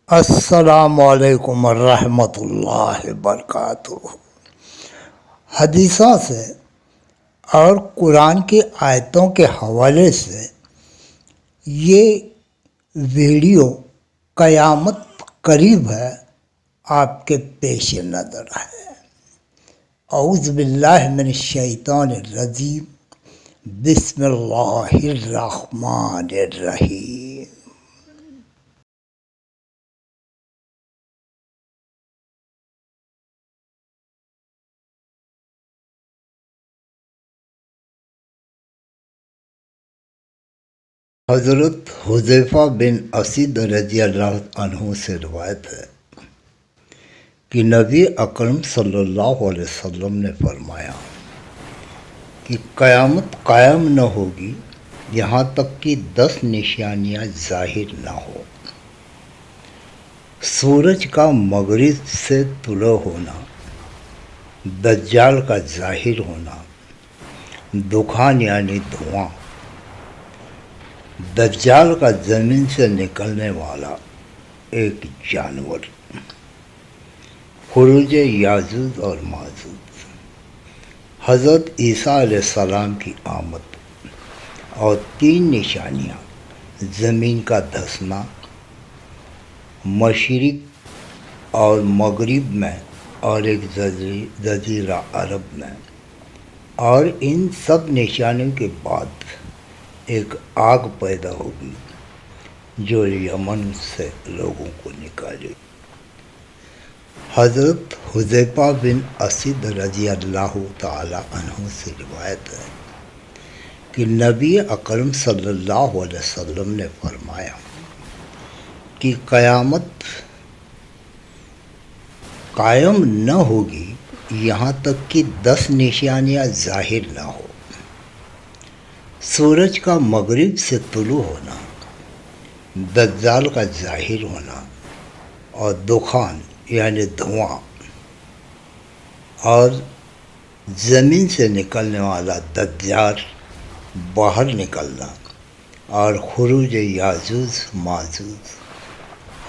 السلام علیکم ورحمۃ اللہ وبرکاتہ۔ حدیثوں سے اور قرآن کی آیتوں کے حوالے سے یہ ویڈیو قیامت قریب ہے آپ کے پیش نظر ہے۔ اعوذ باللہ من الشیطان الرجیم، بسم اللہ الرحمن الرحیم۔ حضرت حذیفہ بن اسید رضی اللہ عنہ سے روایت ہے کہ نبی اکرم صلی اللہ علیہ وسلم نے فرمایا کہ قیامت قائم نہ ہوگی یہاں تک کہ 10 نشانیاں ظاہر نہ ہو۔ سورج کا مغرب سے طلوع ہونا، دجال کا ظاہر ہونا، دخان یعنی دھواں، دجال کا زمین سے نکلنے والا ایک جانور، خروج یاجوج اور ماجوج، حضرت عیسیٰ علیہ السلام کی آمد، اور 3 نشانیاں: زمین کا دھسنا مشرق اور مغرب میں اور ایک جزیرہ عرب میں، اور ان سب نشانیوں کے بعد ایک آگ پیدا ہوگی جو یمن سے لوگوں کو نکالے۔ حضرت حذیفہ بن اسید رضی اللہ تعالی عنہ سے روایت ہے کہ نبی اکرم صلی اللہ علیہ وسلم نے فرمایا کہ قیامت قائم نہ ہوگی یہاں تک کہ 10 نشانیاں ظاہر نہ ہو۔ سورج کا مغرب سے طلوع ہونا، دجال کا ظاہر ہونا، اور دخان یعنی دھواں، اور زمین سے نکلنے والا دجال باہر نکلنا، اور خروج یاجوج ماجوج،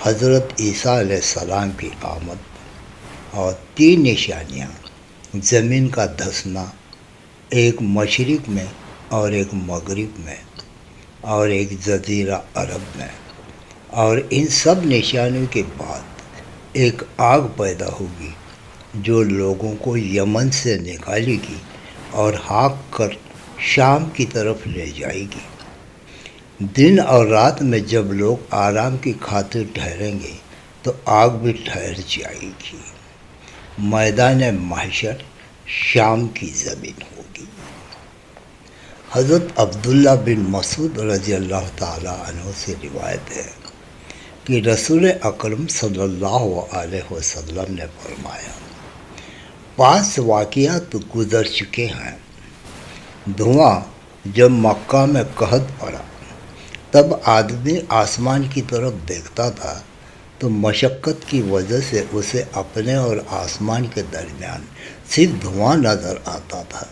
حضرت عیسیٰ علیہ السلام کی آمد، اور 3 نشانیاں: زمین کا دھسنا ایک مشرق میں اور ایک مغرب میں اور ایک جزیرہ عرب میں، اور ان سب نشانیوں کے بعد ایک آگ پیدا ہوگی جو لوگوں کو یمن سے نکالے گی اور ہانک کر شام کی طرف لے جائے گی۔ دن اور رات میں جب لوگ آرام کی خاطر ٹھہریں گے تو آگ بھی ٹھہر جائے گی۔ میدان محشر شام کی زمین ہوگی۔ حضرت عبداللہ بن مسعود رضی اللہ تعالی عنہ سے روایت ہے کہ رسول اکرم صلی اللہ علیہ وسلم نے فرمایا، 5 واقعات گزر چکے ہیں۔ دھواں جب مکہ میں قحط پڑا تب آدمی آسمان کی طرف دیکھتا تھا تو مشقت کی وجہ سے اسے اپنے اور آسمان کے درمیان صرف دھواں نظر آتا تھا،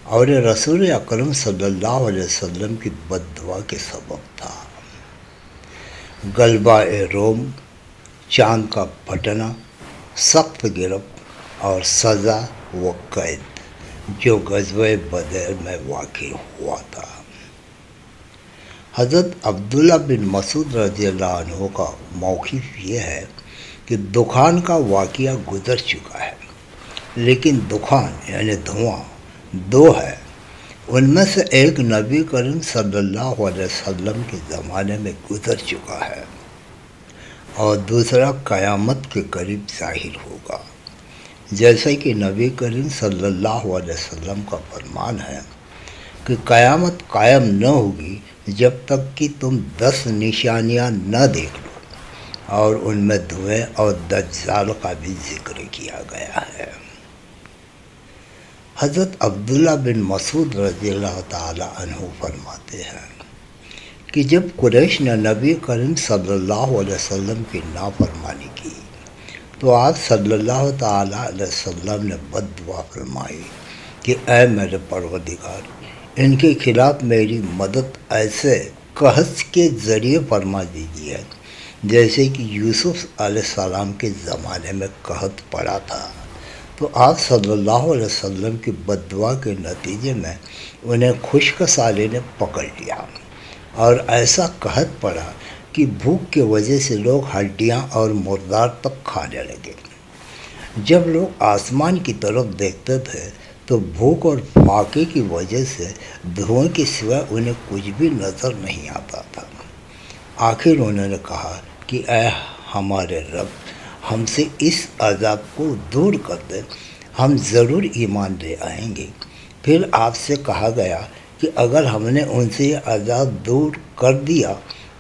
اور یہ رسول اکرم صلی اللہ علیہ وسلم کی بد دعا کے سبب تھا۔ غلبہ روم، چاند کا پھٹنا، سخت گرفت اور سزا و قید جو غزوہ بدر میں واقع ہوا تھا۔ حضرت عبداللہ بن مسعود رضی اللہ عنہ کا موقف یہ ہے کہ دخان کا واقعہ گزر چکا ہے، لیکن دخان یعنی دھواں 2 ہے۔ ان میں سے ایک نبی کریم صلی اللہ علیہ وسلم کے زمانے میں گزر چکا ہے اور دوسرا قیامت کے قریب ظاہر ہوگا، جیسے کہ نبی کریم صلی اللہ علیہ وسلم کا فرمان ہے کہ قیامت قائم نہ ہوگی جب تک کہ تم 10 نشانیاں نہ دیکھ لو، اور ان میں دھویں اور دجال کا بھی ذکر کیا گیا ہے۔ حضرت عبداللہ بن مسعود رضی اللہ تعالی عنہ فرماتے ہیں کہ جب قریش نے نبی کریم صلی اللہ علیہ وسلم کی نافرمانی کی تو آپ صلی اللہ تعالی علیہ وسلم نے بد دعا فرمائی کہ اے میرے پروردگار، ان کے خلاف میری مدد ایسے قحط کے ذریعے فرما دیجیے جیسے کہ یوسف علیہ السلام کے زمانے میں قحط پڑا تھا، تو آپ صلی اللہ علیہ وسلم کی بد دعا کے نتیجے میں انہیں خشک سالی نے پکڑ لیا اور ایسا قحط پڑا کہ بھوک کی وجہ سے لوگ ہڈیاں اور مردار تک کھانے لگے۔ جب لوگ آسمان کی طرف دیکھتے تھے تو بھوک اور فاقے کی وجہ سے دھوئیں کے سوائے انہیں کچھ بھی نظر نہیں آتا تھا۔ آخر انہوں نے کہا کہ اے ہمارے رب، ہم سے اس عذاب کو دور کر دے، ہم ضرور ایمان لے آئیں گے۔ پھر آپ سے کہا گیا کہ اگر ہم نے ان سے یہ عذاب دور کر دیا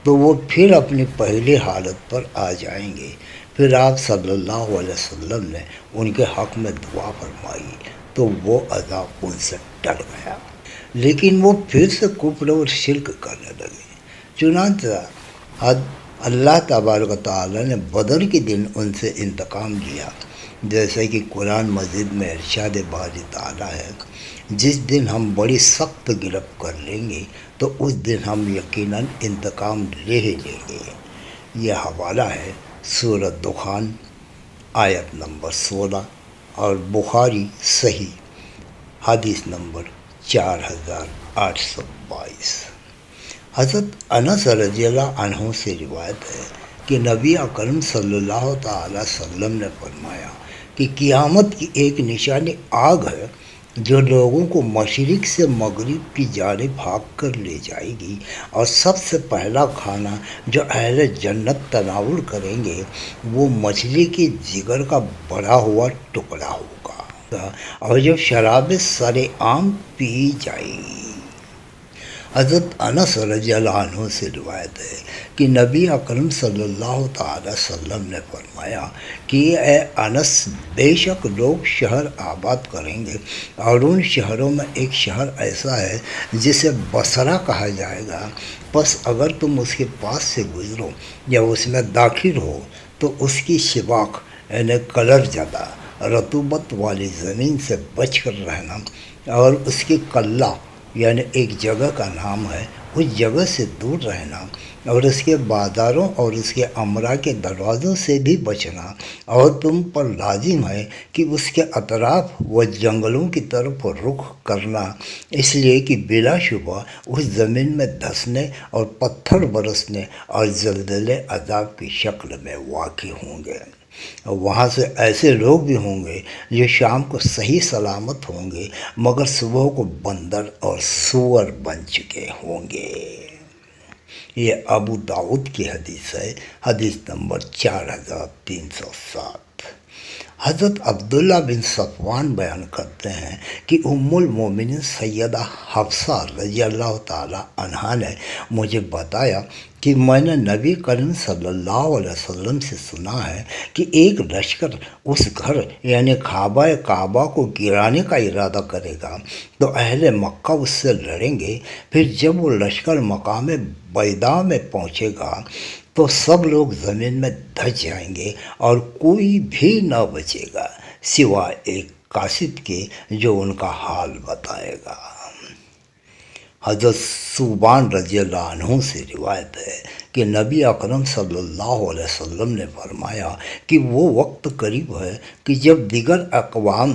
تو وہ پھر اپنی پہلی حالت پر آ جائیں گے۔ پھر آپ صلی اللہ علیہ وسلم نے ان کے حق میں دعا فرمائی تو وہ عذاب ان سے ٹل گیا، لیکن وہ پھر سے کفر اور شرک کرنے لگے۔ چنانچہ اللہ تبارک و تعالیٰ نے بدر کے دن ان سے انتقام لیا، جیسے کہ قرآن مجید میں ارشاد باری تعالیٰ ہے، جس دن ہم بڑی سخت گرفت کر لیں گے تو اس دن ہم یقیناً انتقام لے ہی لیں گے۔ یہ حوالہ ہے سورۃ دخان آیت نمبر 16 اور بخاری صحیح حدیث نمبر 4822۔ حضرت انس رضی اللہ عنہ سے روایت ہے کہ نبی اکرم صلی اللہ تعالی وسلم نے فرمایا کہ قیامت کی ایک نشانی آگ ہے جو لوگوں کو مشرق سے مغرب کی جانب بھاگ کر لے جائے گی، اور سب سے پہلا کھانا جو اہل جنت تناول کریں گے وہ مچھلی کے جگر کا بڑا ہوا ٹکڑا ہوگا، اور جب شراب سر عام پی جائے گی۔ حضرت انس رضی اللہ عنہ سے روایت ہے کہ نبی اکرم صلی اللہ تعالی وسلم نے فرمایا کہ اے انس، بے شک لوگ شہر آباد کریں گے، اور ان شہروں میں ایک شہر ایسا ہے جسے بصرہ کہا جائے گا، پس اگر تم اس کے پاس سے گزرو یا اس میں داخل ہو تو اس کی شباک یعنی کلر زدہ رطوبت والی زمین سے بچ کر رہنا، اور اس کی قلہ یعنی ایک جگہ کا نام ہے، اس جگہ سے دور رہنا، اور اس کے بازاروں اور اس کے امراء کے دروازوں سے بھی بچنا، اور تم پر لازم ہے کہ اس کے اطراف و جنگلوں کی طرف رخ کرنا، اس لیے کہ بلا شبہ اس زمین میں دھسنے اور پتھر برسنے اور زلزلے عذاب کی شکل میں واقع ہوں گے۔ وہاں سے ایسے لوگ بھی ہوں گے جو شام کو صحیح سلامت ہوں گے، مگر صبح کو بندر اور سور بن چکے ہوں گے۔ یہ ابو داؤد کی حدیث ہے، حدیث نمبر 4307۔ حضرت عبداللہ بن صفوان بیان کرتے ہیں کہ ام المومنین سیدہ حفصہ رضی اللہ تعالی عنہا نے مجھے بتایا کہ میں نے نبی کریم صلی اللہ علیہ وسلم سے سنا ہے کہ ایک لشکر اس گھر یعنی کعبہ کو گرانے کا ارادہ کرے گا تو اہل مکہ اس سے لڑیں گے، پھر جب وہ لشکر مقام بیضاء میں پہنچے گا تو سب لوگ زمین میں دھس جائیں گے اور کوئی بھی نہ بچے گا سوائے ایک قاصد کے جو ان کا حال بتائے گا۔ حضرت ثوبان رضی اللہ عنہ سے روایت ہے کہ نبی اکرم صلی اللہ علیہ وسلم نے فرمایا کہ وہ وقت قریب ہے کہ جب دیگر اقوام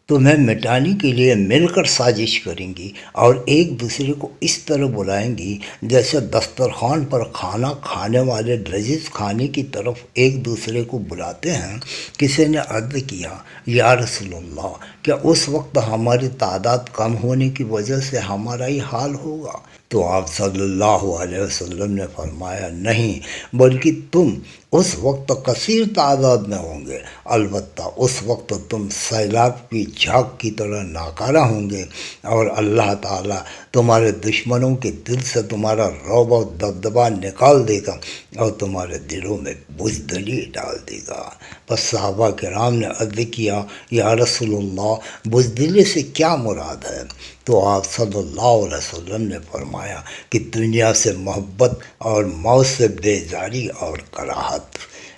تمہیں مٹانے کے لیے مل کر سازش کریں گی اور ایک دوسرے کو اس طرح بلائیں گی جیسے دسترخوان پر کھانا کھانے والے لذیذ کھانے کی طرف ایک دوسرے کو بلاتے ہیں۔ کسی نے عرض کیا، یا رسول اللہ، کیا اس وقت ہماری تعداد کم ہونے کی وجہ سے ہمارا ہی حال ہوگا؟ تو آپ صلی اللہ علیہ وسلم نے فرمایا، نہیں، بلکہ تم اس وقت کثیر تعداد میں ہوں گے، البتہ اس وقت تم سیلاب کی جھاگ کی طرح ناکارہ ہوں گے، اور اللہ تعالیٰ تمہارے دشمنوں کے دل سے تمہارا رعب و دبدبہ نکال دے گا اور تمہارے دلوں میں بزدلی ڈال دے گا۔ پس صحابہ کرام نے عرض کیا، یا رسول اللہ، بزدلی سے کیا مراد ہے؟ تو آپ صلی اللہ علیہ وسلم نے فرمایا کہ دنیا سے محبت اور موت سے بیزاری اور کراہت۔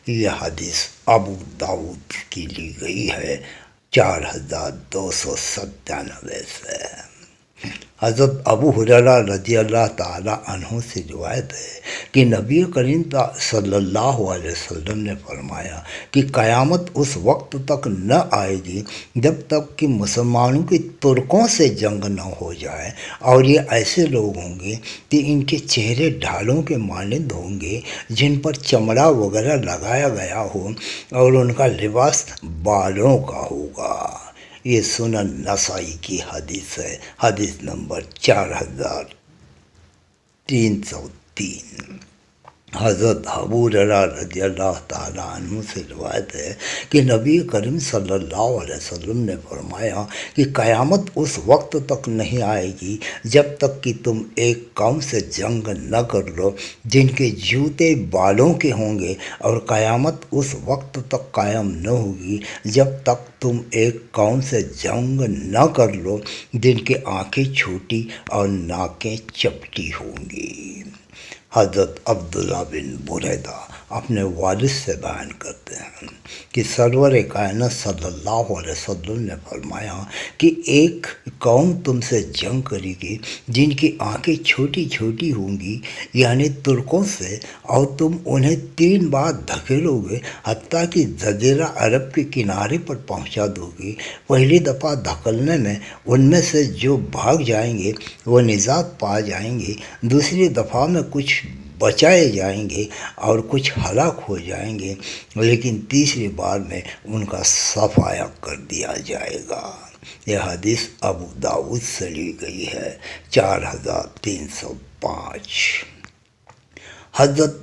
یہ حدیث ابو داؤد کی لی گئی ہے 4297 سے۔ حضرت ابو ہریرہ رضی اللہ تعالی عنہ سے روایت ہے کہ نبی کریم صلی اللہ علیہ وسلم نے فرمایا کہ قیامت اس وقت تک نہ آئے گی جب تک کہ مسلمانوں کی ترکوں سے جنگ نہ ہو جائے، اور یہ ایسے لوگ ہوں گے کہ ان کے چہرے ڈھالوں کے مانند ہوں گے جن پر چمڑا وغیرہ لگایا گیا ہو، اور ان کا لباس بالوں کا ہوگا۔ یہ سنن نسائی کی حدیث ہے، حدیث نمبر 4303۔ حضرت ابو ہریرہ رضی اللہ تعالیٰ عنہ سے روایت ہے کہ نبی کریم صلی اللہ علیہ وسلم نے فرمایا کہ قیامت اس وقت تک نہیں آئے گی جب تک کہ تم ایک قوم سے جنگ نہ کر لو جن کے جوتے بالوں کے ہوں گے، اور قیامت اس وقت تک قائم نہ ہوگی جب تک تم ایک قوم سے جنگ نہ کر لو جن کی آنکھیں چھوٹی اور ناکیں چپٹی ہوں گی۔ حضرت عبداللہ بن بریدہ اپنے والد سے بیان کرتے ہیں کہ سرور کائنات صلی اللہ علیہ وسلم نے فرمایا کہ ایک قوم تم سے جنگ کرے گی جن کی آنکھیں چھوٹی چھوٹی ہوں گی، یعنی ترکوں سے، اور تم انہیں 3 بار دھکیلو گے حتیٰ کہ جزیرہ عرب کے کنارے پر پہنچا دو گے۔ پہلی دفعہ دھکلنے میں ان میں سے جو بھاگ جائیں گے وہ نجات پا جائیں گے، دوسری دفعہ میں کچھ بچائے جائیں گے اور کچھ ہلاک ہو جائیں گے، لیکن تیسری بار میں ان کا صفایا کر دیا جائے گا۔ یہ حدیث ابو داؤد سے لی گئی ہے، 4305۔ حضرت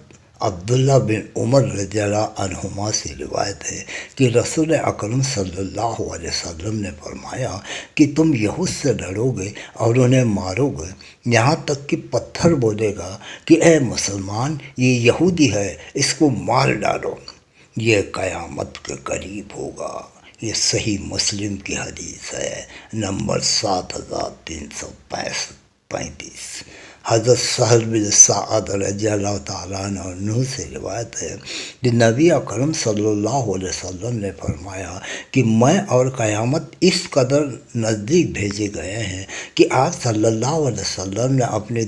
عبداللہ بن عمر رضی اللہ عنہما سے روایت ہے کہ رسول اکرم صلی اللہ علیہ وسلم نے فرمایا کہ تم یہود سے لڑو گے اور انہیں مارو گے، یہاں تک کہ پتھر بولے گا کہ اے مسلمان، یہ یہودی ہے، اس کو مار ڈالو۔ یہ قیامت کے قریب ہوگا۔ یہ صحیح مسلم کی حدیث ہے، نمبر 7335۔ حضرت سہل بن سعد رضی اللہ تعالیٰ عنہ سے روایت ہے کہ نبی اکرم صلی اللہ علیہ وسلم نے فرمایا کہ میں اور قیامت اس قدر نزدیک بھیجے گئے ہیں کہ آپ صلی اللہ علیہ وسلم نے اپنے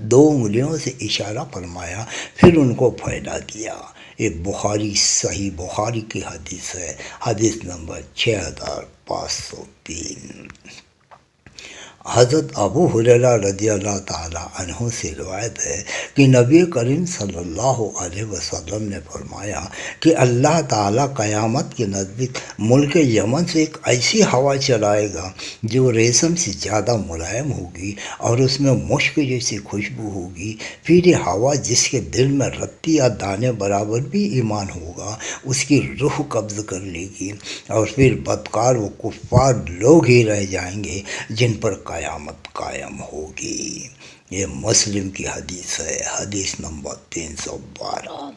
دو انگلیوں سے اشارہ فرمایا، پھر ان کو پھیلا دیا۔ یہ بخاری، صحیح بخاری کی حدیث ہے، حدیث نمبر 6503۔ حضرت ابو ہریرہ رضی اللہ تعالیٰ عنہ سے روایت ہے کہ نبی کریم صلی اللہ علیہ وسلم نے فرمایا کہ اللہ تعالیٰ قیامت کے نزدیک ملک یمن سے ایک ایسی ہوا چلائے گا جو ریشم سے زیادہ ملائم ہوگی اور اس میں مشک جیسی خوشبو ہوگی۔ پھر یہ ہوا جس کے دل میں رتی یا دانے برابر بھی ایمان ہوگا اس کی روح قبض کر لے گی، اور پھر بدکار و کفار لوگ ہی رہ جائیں گے جن پر قیامت قائم ہوگی۔ یہ مسلم کی حدیث ہے، حدیث نمبر 312۔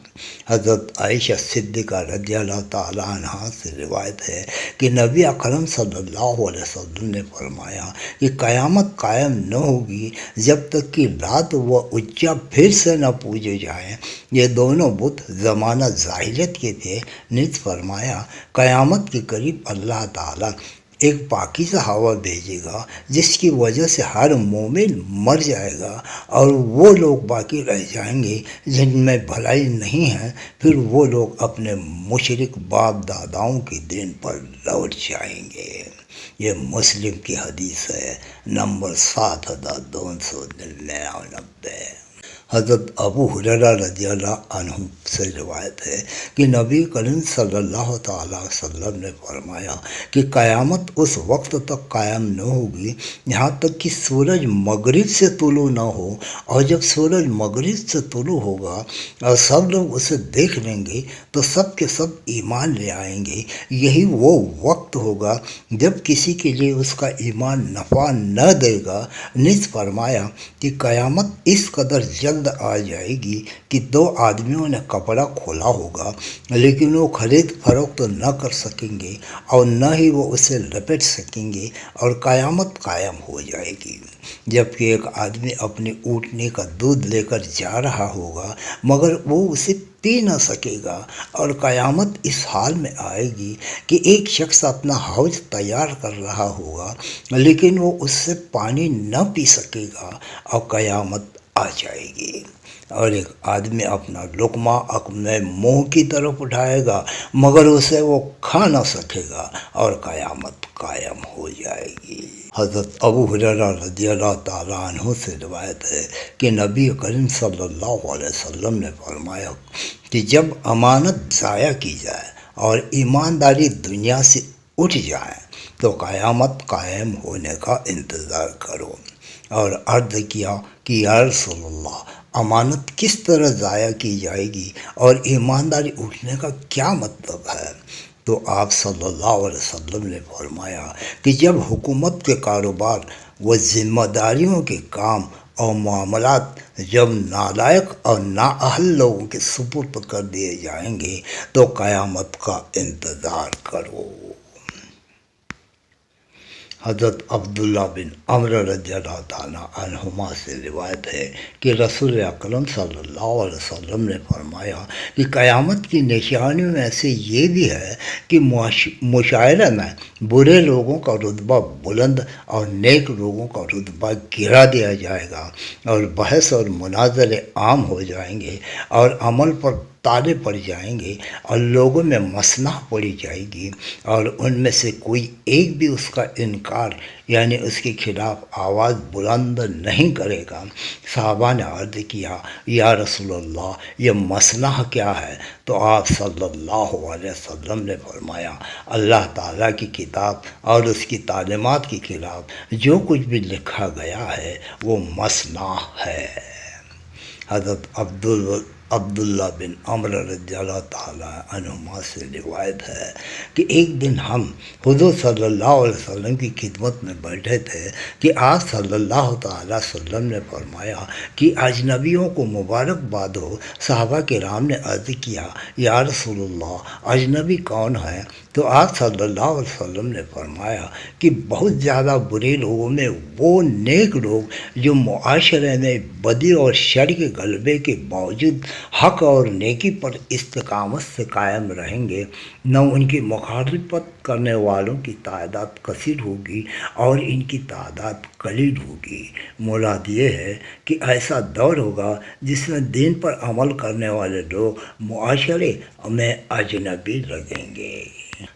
حضرت عائشہ صدیقہ رضی اللہ تعالیٰ عنہا سے روایت ہے کہ نبی اکرم صلی اللہ علیہ وسلم نے فرمایا کہ قیامت قائم نہ ہوگی جب تک کہ لات و عزا پھر سے نہ پوجے جائیں۔ یہ دونوں بت زمانہ جاہلیت کے تھے۔ نیز فرمایا قیامت کے قریب اللہ تعالیٰ ایک پاکیزہ ہوا بھیجے گا جس کی وجہ سے ہر مومن مر جائے گا اور وہ لوگ باقی رہ جائیں گے جن میں بھلائی نہیں ہے، پھر وہ لوگ اپنے مشرک باپ داداؤں کے دین پر لوٹ جائیں گے۔ یہ مسلم کی حدیث ہے، نمبر 7299۔ حضرت ابو ہریرہ رضی اللہ عنہ سے روایت ہے کہ نبی کریم صلی اللہ تعالیٰ وسلم نے فرمایا کہ قیامت اس وقت تک قائم نہ ہوگی یہاں تک کہ سورج مغرب سے طلوع نہ ہو، اور جب سورج مغرب سے طلوع ہوگا اور سب لوگ اسے دیکھ لیں گے تو سب کے سب ایمان لے آئیں گے۔ یہی وہ وقت ہوگا جب کسی کے لیے اس کا ایمان نفع نہ دے گا۔ نیز فرمایا کہ قیامت اس قدر جلد آ جائے گی کہ 2 آدمیوں نے کپڑا کھولا ہوگا لیکن وہ خرید فروخت نہ کر سکیں گے اور نہ ہی وہ اسے لپیٹ سکیں گے، اور قیامت قائم ہو جائے گی۔ جبکہ ایک آدمی اپنی اونٹنی کا دودھ لے کر جا رہا ہوگا مگر وہ اسے پی نہ سکے گا، اور قیامت اس حال میں آئے گی کہ ایک شخص اپنا حوض تیار کر رہا ہوگا لیکن وہ اس سے پانی نہ پی سکے گا، اور قیامت آ جائے گی، اور ایک آدمی اپنا لقمہ اپنے منہ کی طرف اٹھائے گا مگر اسے وہ کھا نہ سکے گا، اور قیامت قائم ہو جائے گی۔ حضرت ابو ہریرہ رضی اللہ تعالیٰ عنہ سے روایت ہے کہ نبی کریم صلی اللہ علیہ وسلم نے فرمایا کہ جب امانت ضائع کی جائے اور ایمانداری دنیا سے اٹھ جائے تو قیامت قائم ہونے کا انتظار کرو، اور عرض کیا کہ یا رسول اللہ، امانت کس طرح ضائع کی جائے گی اور ایمانداری اٹھنے کا کیا مطلب ہے؟ تو آپ صلی اللہ علیہ وسلم نے فرمایا کہ جب حکومت کے کاروبار و ذمہ داریوں کے کام اور معاملات جب نالائق اور نااہل لوگوں کے سپرد کر دیے جائیں گے تو قیامت کا انتظار کرو۔ حضرت عبداللہ بن عمر رضی اللہ تعالیٰ عنہما سے روایت ہے کہ رسول اکرم صلی اللہ علیہ وسلم نے فرمایا کہ قیامت کی نشانیوں میں سے یہ بھی ہے کہ مشاعرے میں برے لوگوں کا رتبہ بلند اور نیک لوگوں کا رتبہ گرا دیا جائے گا، اور بحث اور مناظرے عام ہو جائیں گے، اور عمل پر تالے پڑ جائیں گے، اور لوگوں میں مسنح پڑی جائے گی، اور ان میں سے کوئی ایک بھی اس کا انکار یعنی اس کے خلاف آواز بلند نہیں کرے گا۔ صحابہ نے عرض کیا یا رسول اللہ، یہ مسنح کیا ہے؟ تو آپ صلی اللہ علیہ وسلم نے فرمایا اللہ تعالیٰ کی کتاب اور اس کی تعلیمات کے خلاف جو کچھ بھی لکھا گیا ہے وہ مسنح ہے۔ حضرت عبداللہ بن عمر رضی اللہ تعالیٰ عنہما سے روایت ہے کہ ایک دن ہم حضور صلی اللہ علیہ وسلم کی خدمت میں بیٹھے تھے کہ آپ صلی اللہ تعالیٰ وسلم نے فرمایا کہ اجنبیوں کو مبارکباد ہو۔ صحابہ کرام نے عرض کیا یا رسول اللہ، اجنبی کون ہے؟ تو آپ صلی اللہ علیہ وسلم نے فرمایا کہ بہت زیادہ برے لوگوں میں وہ نیک لوگ جو معاشرے میں بدی اور شر کے غلبے کے باوجود حق اور نیکی پر استقامت سے قائم رہیں گے، نہ ان کی مخالفت کرنے والوں کی تعداد کثیر ہوگی اور ان کی تعداد قلیل ہوگی۔ مراد یہ ہے کہ ایسا دور ہوگا جس میں دین پر عمل کرنے والے لوگ معاشرے میں اجنبی لگیں گے۔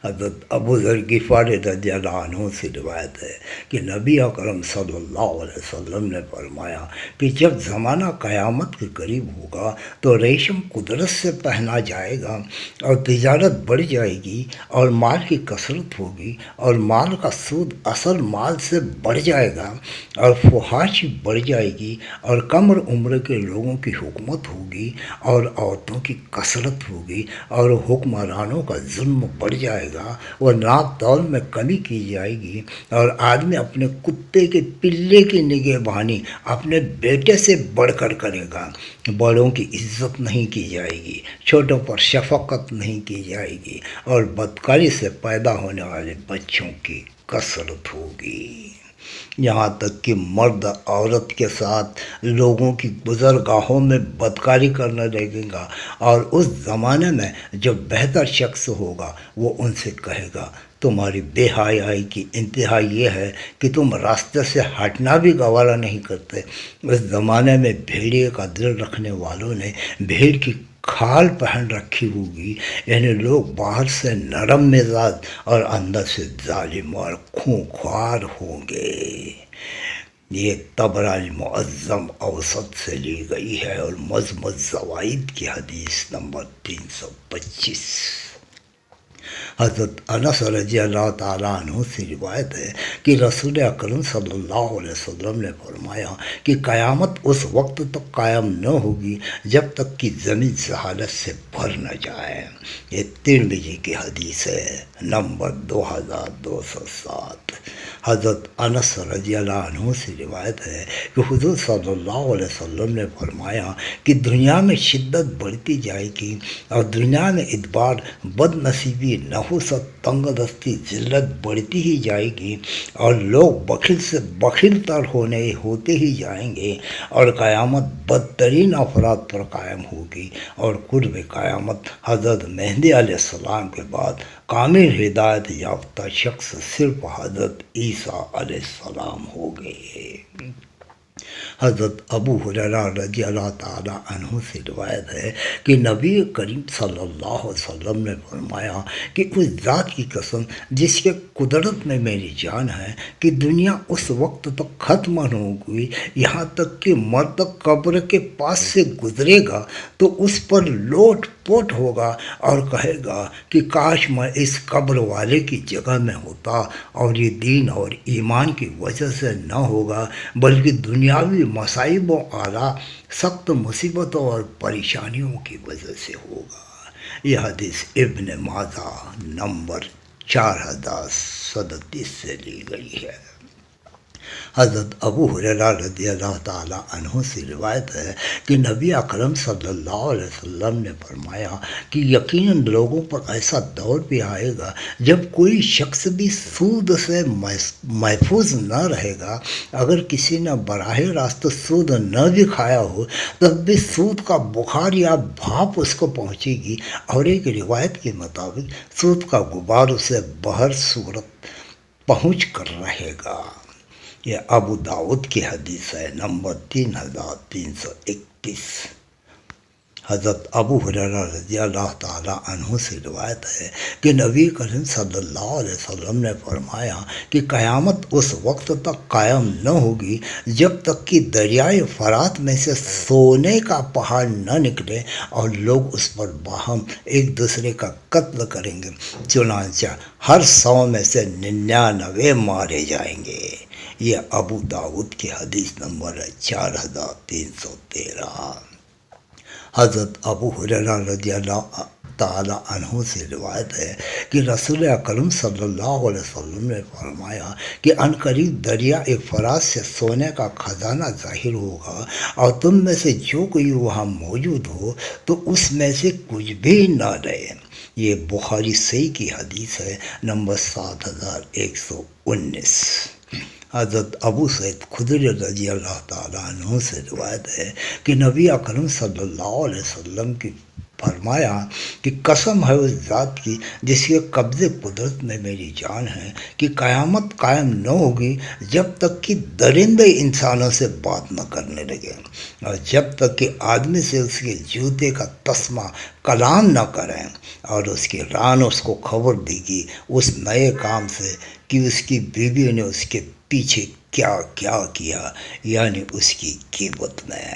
حضرت ابو ذر غفاری رضی اللہ عنہ سے روایت ہے کہ نبی اکرم صلی اللہ علیہ وسلم نے فرمایا کہ جب زمانہ قیامت کے قریب ہوگا تو ریشم قدرت سے پہنا جائے گا، اور تجارت بڑھ جائے گی، اور مال کی کثرت ہوگی، اور مال کا سود اصل مال سے بڑھ جائے گا، اور فحاشی بڑھ جائے گی، اور کم عمر کے لوگوں کی حکومت ہوگی، اور عورتوں کی کثرت ہوگی، اور حکمرانوں کا ظلم بڑھ جائے گا، اور ناپ تول میں کمی کی جائے گی، اور آدمی اپنے کتے کے پلے کی نگہبانی اپنے بیٹے سے بڑھ کر کرے گا، بڑوں کی عزت نہیں کی جائے گی، چھوٹوں پر شفقت نہیں کی جائے گی، اور بدکاری سے پیدا ہونے والے بچوں کی کثرت ہوگی، یہاں تک کہ مرد عورت کے ساتھ لوگوں کی گزرگاہوں میں بدکاری کرنے لگے گا، اور اس زمانے میں جو بہتر شخص ہوگا وہ ان سے کہے گا تمہاری بے حیائی کی انتہا یہ ہے کہ تم راستے سے ہٹنا بھی گوارا نہیں کرتے۔ اس زمانے میں بھیڑیے کا دل رکھنے والوں نے بھیڑ کی کھال پہن رکھی ہوگی، یعنی لوگ باہر سے نرم مزاج اور اندر سے ظالم اور خونخوار ہوں گے۔ یہ طبرانی معظم اوسط سے لی گئی ہے اور مجمع زوائد کی حدیث نمبر 325۔ حضرت انس رضی اللہ تعالیٰ عنہ سے روایت ہے کہ رسول اکرم صلی اللہ علیہ وسلم نے فرمایا کہ قیامت اس وقت تک قائم نہ ہوگی جب تک کہ زمین جہالت سے بھر نہ جائے۔ یہ ترمذی کی حدیث ہے نمبر 2207۔ حضرت انس رضی اللہ عنہ سے روایت ہے کہ حضور صلی اللہ علیہ وسلم نے فرمایا کہ دنیا میں شدت بڑھتی جائے گی اور دنیا میں ادبار، بد نصیبی، نحوست، تنگ دستی، ذلت بڑھتی ہی جائے گی اور لوگ بخیل سے بخیل تر ہوتے ہی جائیں گے اور قیامت بدترین افراد پر قائم ہوگی اور قرب قیامت حضرت مہدی علیہ السلام کے بعد کامل ہدایت یافتہ شخص صرف حضرت عیسیٰ علیہ السلام ہو گئے۔ حضرت ابو ہریرہ رضی اللہ تعالیٰ عنہ سے روایت ہے کہ نبی کریم صلی اللہ علیہ وسلم نے فرمایا کہ اس ذات کی قسم جس کے قدرت میں میری جان ہے کہ دنیا اس وقت تک ختم نہ ہوگی یہاں تک کہ مرد قبر کے پاس سے گزرے گا تو اس پر لوٹ پوٹ ہوگا اور کہے گا کہ کاش میں اس قبر والے کی جگہ میں ہوتا، اور یہ دین اور ایمان کی وجہ سے نہ ہوگا بلکہ دنیاوی مصائب و اعلیٰ سخت مصیبتوں اور پریشانیوں کی وجہ سے ہوگا۔ یہ حدیث ابن ماجہ نمبر 4037 سے لی گئی ہے۔ حضرت ابو ہریرہ رضی اللہ تعالیٰ عنہ سے روایت ہے کہ نبی اکرم صلی اللہ علیہ وسلم نے فرمایا کہ یقیناً لوگوں پر ایسا دور بھی آئے گا جب کوئی شخص بھی سود سے محفوظ نہ رہے گا۔ اگر کسی نے براہ راست سود نہ بھی کھایا ہو تب بھی سود کا بخار یا بھاپ اس کو پہنچے گی، اور ایک روایت کے مطابق سود کا غبار اسے بہر صورت پہنچ کر رہے گا۔ یہ ابو داؤد کی حدیث ہے نمبر 3331۔ حضرت ابو ہریرہ رضی اللہ تعالیٰ عنہ سے روایت ہے کہ نبی کریم صلی اللہ علیہ وسلم نے فرمایا کہ قیامت اس وقت تک قائم نہ ہوگی جب تک کہ دریائے فرات میں سے سونے کا پہاڑ نہ نکلے اور لوگ اس پر باہم ایک دوسرے کا قتل کریں گے، چنانچہ ہر 100 میں سے 99 مارے جائیں گے۔ یہ ابو داؤد کی حدیث نمبر 4313۔ حضرت ابو ہریرہ رضی اللہ تعالیٰ عنہ سے روایت ہے کہ رسول اکرم صلی اللہ علیہ وسلم نے فرمایا کہ عنقریب دریا فرات سے سونے کا خزانہ ظاہر ہوگا اور تم میں سے جو کوئی وہاں موجود ہو تو اس میں سے کچھ بھی نہ رہے۔ یہ بخاری صحیح کی حدیث ہے نمبر 7119۔ حضرت ابو سعید خدری رضی اللہ تعالیٰ عنہ سے روایت ہے کہ نبی اکرم صلی اللہ علیہ وسلم کی فرمایا کہ قسم ہے اس ذات کی جس کے قبضے قدرت میں میری جان ہے کہ قیامت قائم نہ ہوگی جب تک کہ درندے انسانوں سے بات نہ کرنے لگے اور جب تک کہ آدمی سے اس کے جوتے کا تسمہ کلام نہ کریں، اور اس کی ران اس کو خبر دے گی اس نئے کام سے کہ اس کی بیوی نے اس کے پیچھے کیا کیا کیا، یعنی اس کی غیبت میں۔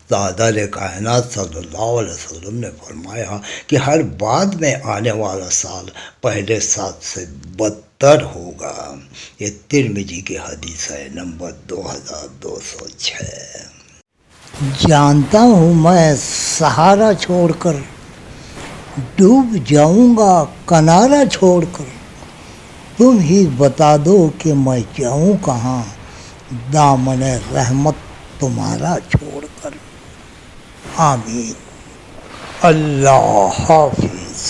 سردار کائنات صلی اللہ علیہ وسلم نے فرمایا کہ ہر بعد میں آنے والا سال پہلے سال سے بدتر ہوگا۔ یہ ترمذی کی حدیث ہے نمبر 2206۔ جانتا ہوں میں سہارا چھوڑ کر ڈوب جاؤں گا کنارہ چھوڑ کر، تم ہی بتا دو کہ میں جاؤں کہاں دامن رحمت تمہارا چھوڑ کر۔ آمین۔ اللہ حافظ۔